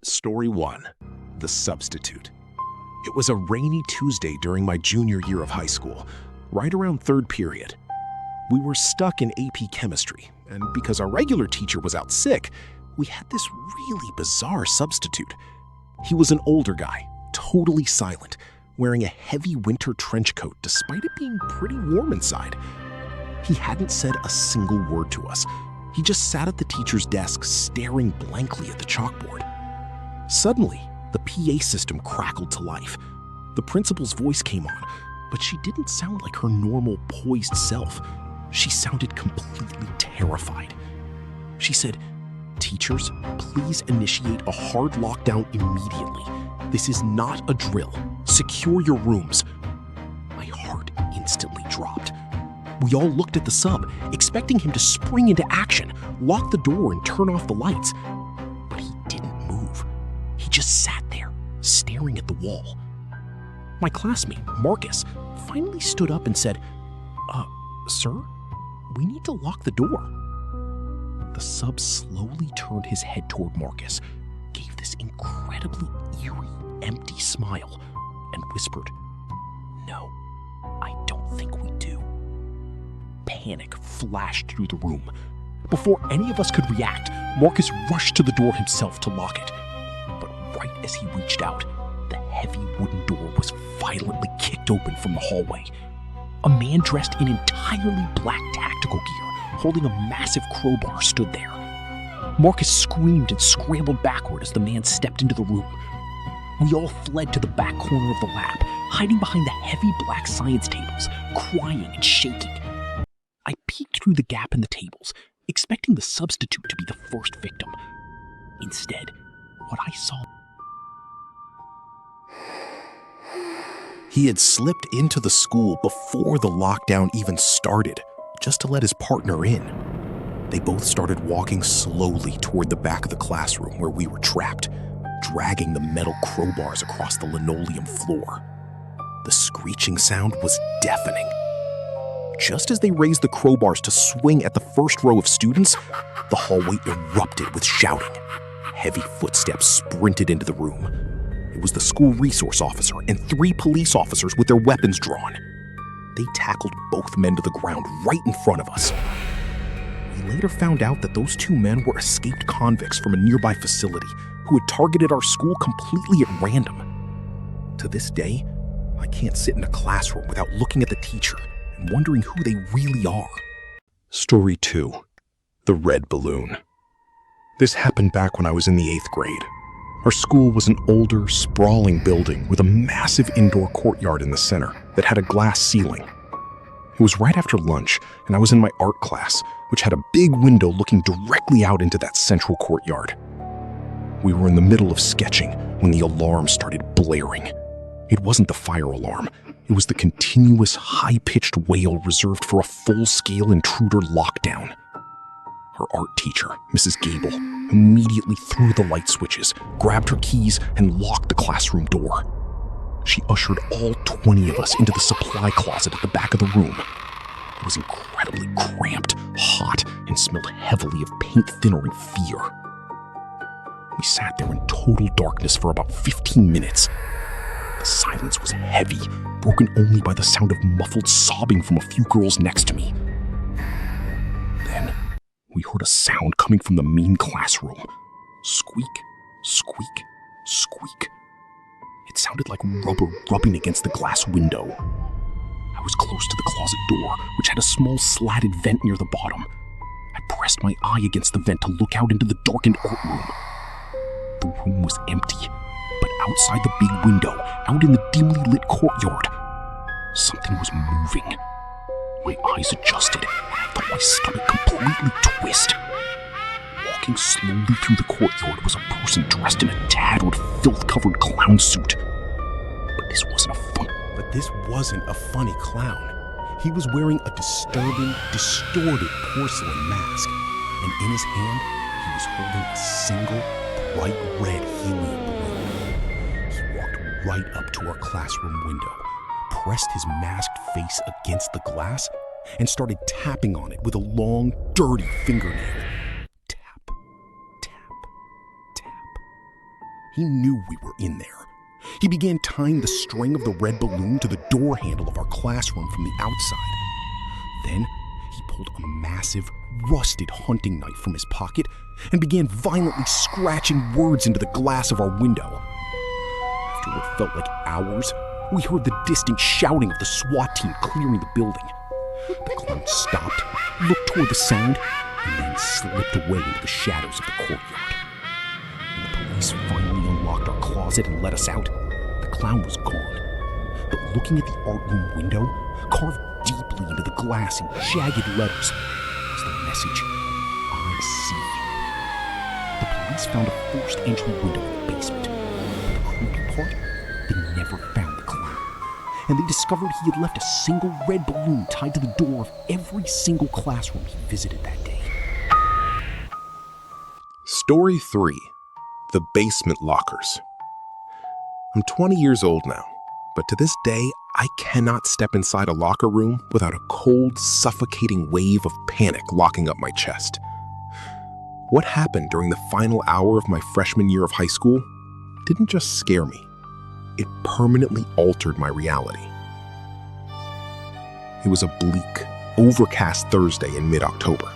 Story 1. The Substitute. It was a rainy Tuesday during my junior year of high school, right around third period. We were stuck in AP Chemistry, and because our regular teacher was out sick, we had this really bizarre substitute. He was an older guy, totally silent, wearing a heavy winter trench coat despite it being pretty warm inside. He hadn't said a single word to us. He just sat at the teacher's desk staring blankly at the chalkboard. Suddenly, the PA system crackled to life. The principal's voice came on, but she didn't sound like her normal poised self. She sounded completely terrified. She said, "Teachers, please initiate a hard lockdown immediately. This is not a drill. Secure your rooms." My heart instantly dropped. We all looked at the sub, expecting him to spring into action, lock the door, and turn off the lights. But he didn't move. He just sat there, staring at the wall. My classmate, Marcus, finally stood up and said, "Sir, we need to lock the door." The sub slowly turned his head toward Marcus, gave this incredibly eerie, empty smile, and whispered, "No, I don't think we do." Panic flashed through the room. Before any of us could react, Marcus rushed to the door himself to lock it. But right as he reached out, the heavy wooden door was violently kicked open from the hallway. A man dressed in entirely black tactical gear, holding a massive crowbar, stood there. Marcus screamed and scrambled backward as the man stepped into the room. We all fled to the back corner of the lab, hiding behind the heavy black science tables, crying and shaking. I peeked through the gap in the tables, expecting the substitute to be the first victim. Instead, what I saw... He had slipped into the school before the lockdown even started, just to let his partner in. They both started walking slowly toward the back of the classroom where we were trapped, dragging the metal crowbars across the linoleum floor. The screeching sound was deafening. Just as they raised the crowbars to swing at the first row of students, the hallway erupted with shouting. Heavy footsteps sprinted into the room. It was the school resource officer and 3 police officers with their weapons drawn. They tackled both men to the ground right in front of us. We later found out that those 2 men were escaped convicts from a nearby facility who had targeted our school completely at random. To this day, I can't sit in a classroom without looking at the teacher and wondering who they really are. Story 2. The Red Balloon. This happened back when I was in the 8th grade. Our school was an older, sprawling building with a massive indoor courtyard in the center that had a glass ceiling. It was right after lunch, and I was in my art class, which had a big window looking directly out into that central courtyard. We were in the middle of sketching when the alarm started blaring. It wasn't the fire alarm. It was the continuous, high-pitched wail reserved for a full-scale intruder lockdown. Her art teacher, Mrs. Gable, immediately threw the light switches, grabbed her keys, and locked the classroom door. She ushered all 20 of us into the supply closet at the back of the room. It was incredibly cramped, hot, and smelled heavily of paint thinner and fear. We sat there in total darkness for about 15 minutes. The silence was heavy, broken only by the sound of muffled sobbing from a few girls next to me. Then, we heard a sound coming from the main classroom. Squeak, squeak, squeak. It sounded like rubber rubbing against the glass window. I was close to the closet door, which had a small slatted vent near the bottom. I pressed my eye against the vent to look out into the darkened art room. The room was empty, but outside the big window, out in the dimly lit courtyard, something was moving. My eyes adjusted, and I felt my stomach completely twist. Walking slowly through the courtyard was a person dressed in a tattered, filth-covered clown suit. But this wasn't a funny clown. He was wearing a disturbing, distorted porcelain mask, and in his hand, he was holding a single, bright red helium balloon. He walked right up to our classroom window, pressed his masked face against the glass, and started tapping on it with a long, dirty fingernail. Tap, tap, tap. He knew we were in there. He began tying the string of the red balloon to the door handle of our classroom from the outside. Then he pulled a massive, rusted hunting knife from his pocket and began violently scratching words into the glass of our window. After what felt like hours, we heard the distant shouting of the SWAT team clearing the building. The clown stopped, looked toward the sound, and then slipped away into the shadows of the courtyard. When the police finally unlocked our closet and let us out, the clown was gone. But looking at the art room window, carved deeply into the glass in jagged letters, was the message, "I see you." The police found a forced entry window in the basement. But the creepy part, they never found the clown. And they discovered he had left a single red balloon tied to the door of every single classroom he visited that day. Story 3. The Basement Lockers. I'm 20 years old now, but to this day, I cannot step inside a locker room without a cold, suffocating wave of panic locking up my chest. What happened during the final hour of my freshman year of high school didn't just scare me. It permanently altered my reality. It was a bleak, overcast Thursday in mid-October.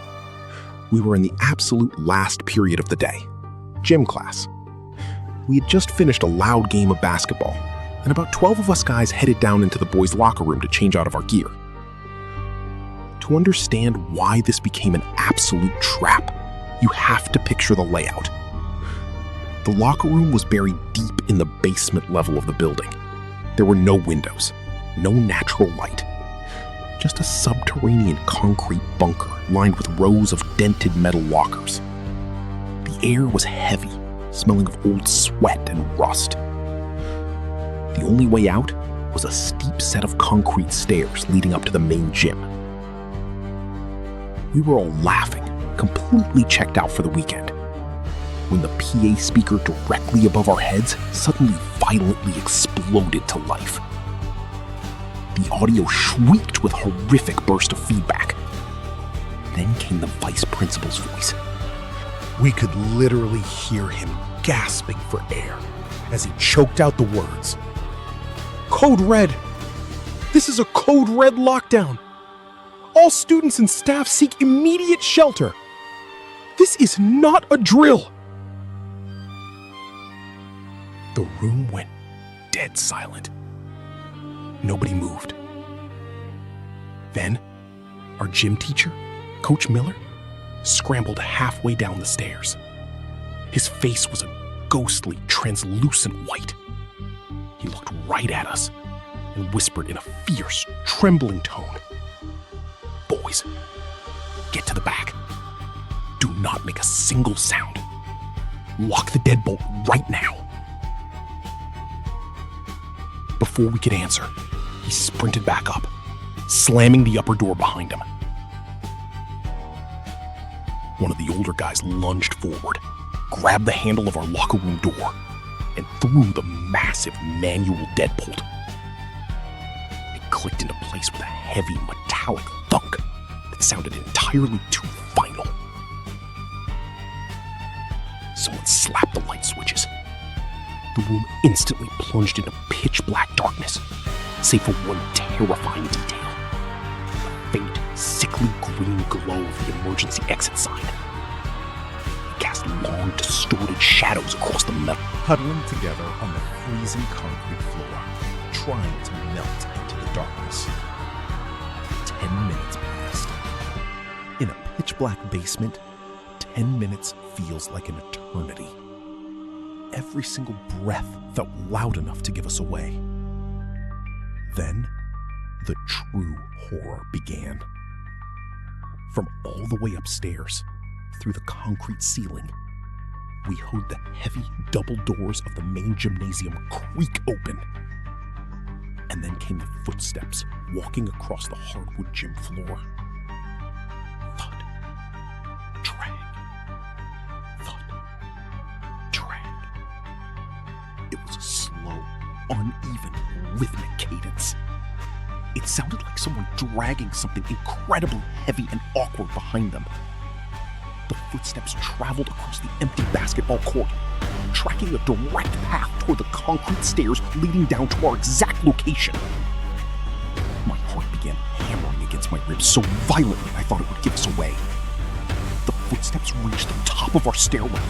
We were in the absolute last period of the day, gym class. We had just finished a loud game of basketball, and about 12 of us guys headed down into the boys' locker room to change out of our gear. To understand why this became an absolute trap, you have to picture the layout. The locker room was buried deep in the basement level of the building. There were no windows, no natural light, just a subterranean concrete bunker lined with rows of dented metal lockers. The air was heavy, smelling of old sweat and rust. The only way out was a steep set of concrete stairs leading up to the main gym. We were all laughing, completely checked out for the weekend, when the PA speaker directly above our heads suddenly violently exploded to life. The audio shrieked with a horrific burst of feedback. Then came the vice principal's voice. We could literally hear him gasping for air as he choked out the words. "Code Red! This is a Code Red lockdown! All students and staff seek immediate shelter! This is not a drill!" The room went dead silent. Nobody moved. Then, our gym teacher, Coach Miller, scrambled halfway down the stairs. His face was a ghostly, translucent white. He looked right at us and whispered in a fierce, trembling tone, "Boys, get to the back. Do not make a single sound. Lock the deadbolt right now." Before we could answer, he sprinted back up, slamming the upper door behind him. One of the older guys lunged forward, grabbed the handle of our locker room door, and threw the massive manual deadbolt. It clicked into place with a heavy metallic thunk that sounded entirely too final. Someone slapped the light switches. The room instantly plunged into pitch-black darkness, save for one terrifying detail. The faint, sickly green glow of the emergency exit sign. It cast long, distorted shadows across the metal. Huddling together on the freezing concrete floor, trying to melt into the darkness. 10 minutes passed. In a pitch-black basement, 10 minutes feels like an eternity. Every single breath felt loud enough to give us away. Then, the true horror began. From all the way upstairs, through the concrete ceiling, we heard the heavy double doors of the main gymnasium creak open. And then came the footsteps walking across the hardwood gym floor. Thud. Drag. Thud. Drag. It was a slow, uneven, rhythmic cadence. It sounded like someone dragging something incredibly heavy and awkward behind them. The footsteps traveled across the empty basketball court, tracking a direct path toward the concrete stairs leading down to our exact location. My heart began hammering against my ribs so violently I thought it would give us away. The footsteps reached the top of our stairwell,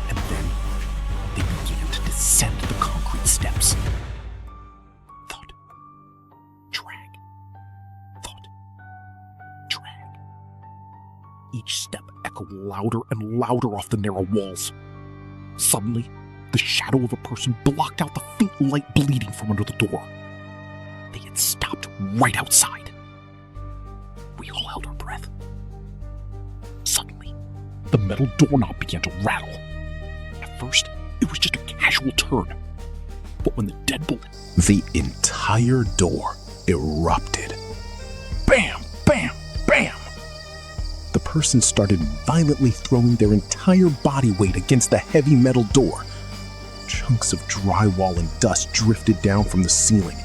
and then they began to descend the concrete steps. Thud. Drag. Thud. Drag. Each step echoed louder and louder off the narrow walls. Suddenly, the shadow of a person blocked out the faint light bleeding from under the door. They had stopped right outside. We all held our breath. Suddenly, the metal doorknob began to rattle. At first, it was just a casual turn. But when the deadbolt... The entire door erupted. Bam! Bam! Bam! The person started violently throwing their entire body weight against the heavy metal door. Chunks of drywall and dust drifted down from the ceiling.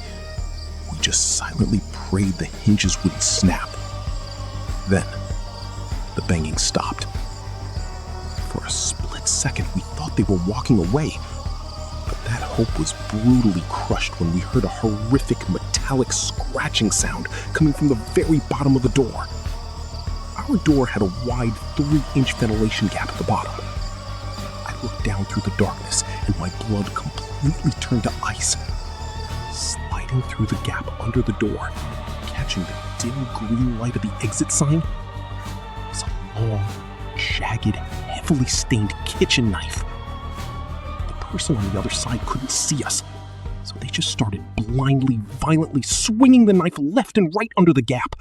We just silently prayed the hinges wouldn't snap. Then, the banging stopped. For a split second, we thought they were walking away, but that hope was brutally crushed when we heard a horrific metallic scratching sound coming from the very bottom of the door. Our door had a wide 3-inch ventilation gap at the bottom. I looked down through the darkness, and my blood completely turned to ice. Sliding through the gap under the door, catching the dim green light of the exit sign, was a long, jagged, heavily stained kitchen knife. The person on the other side couldn't see us, so they just started blindly, violently swinging the knife left and right under the gap.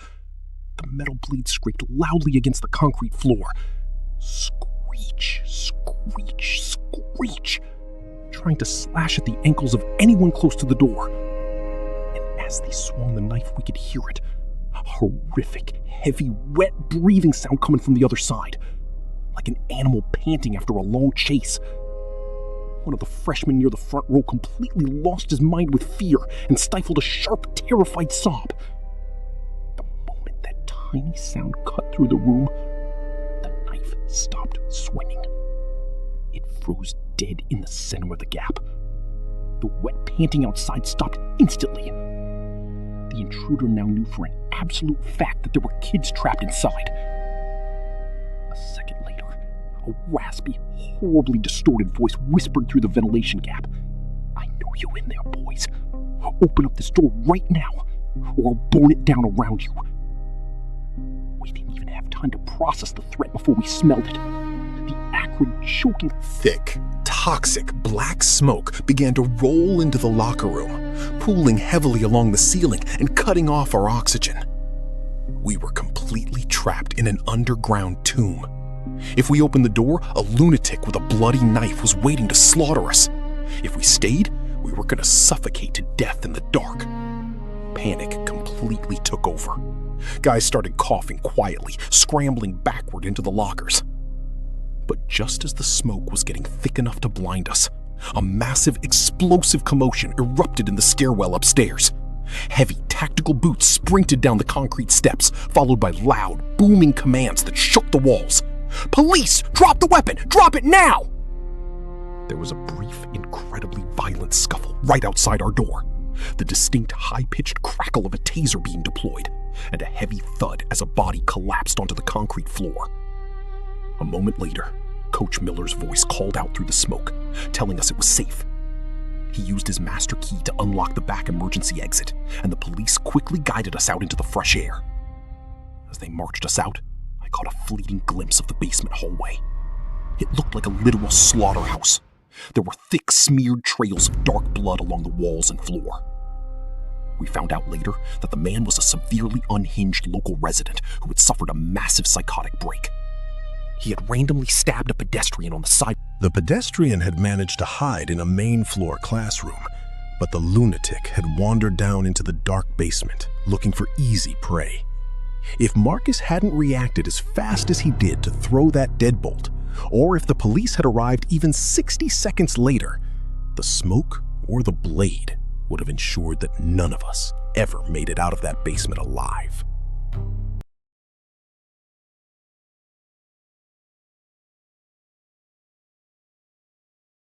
The metal blade scraped loudly against the concrete floor. Screech, screech, screech, trying to slash at the ankles of anyone close to the door. And as they swung the knife, we could hear it. A horrific, heavy, wet breathing sound coming from the other side, like an animal panting after a long chase. One of the freshmen near the front row completely lost his mind with fear and stifled a sharp, terrified sob. The moment that tiny sound cut through the room, the knife stopped swinging. It froze dead in the center of the gap. The wet panting outside stopped instantly. The intruder now knew for an absolute fact that there were kids trapped inside. A second later, a raspy, horribly distorted voice whispered through the ventilation gap. "I know you in there, boys. Open up this door right now, or I'll burn it down around you." We didn't even have time to process the threat before we smelled it. The acrid, choking, thick, toxic black smoke began to roll into the locker room, pooling heavily along the ceiling and cutting off our oxygen. We were completely trapped in an underground tomb. If we opened the door, a lunatic with a bloody knife was waiting to slaughter us. If we stayed, we were going to suffocate to death in the dark. Panic completely took over. Guys started coughing quietly, scrambling backward into the lockers. But just as the smoke was getting thick enough to blind us, a massive explosive commotion erupted in the stairwell upstairs. Heavy tactical boots sprinted down the concrete steps, followed by loud, booming commands that shook the walls. "Police! Drop the weapon! Drop it now!" There was a brief, incredibly violent scuffle right outside our door, the distinct high-pitched crackle of a taser being deployed, and a heavy thud as a body collapsed onto the concrete floor. A moment later, Coach Miller's voice called out through the smoke, telling us it was safe. He used his master key to unlock the back emergency exit, and the police quickly guided us out into the fresh air. As they marched us out, I caught a fleeting glimpse of the basement hallway. It looked like a literal slaughterhouse. There were thick, smeared trails of dark blood along the walls and floor. We found out later that the man was a severely unhinged local resident who had suffered a massive psychotic break. He had randomly stabbed a pedestrian on the side. The pedestrian had managed to hide in a main floor classroom, but the lunatic had wandered down into the dark basement, looking for easy prey. If Marcus hadn't reacted as fast as he did to throw that deadbolt, or if the police had arrived even 60 seconds later, the smoke or the blade would have ensured that none of us ever made it out of that basement alive.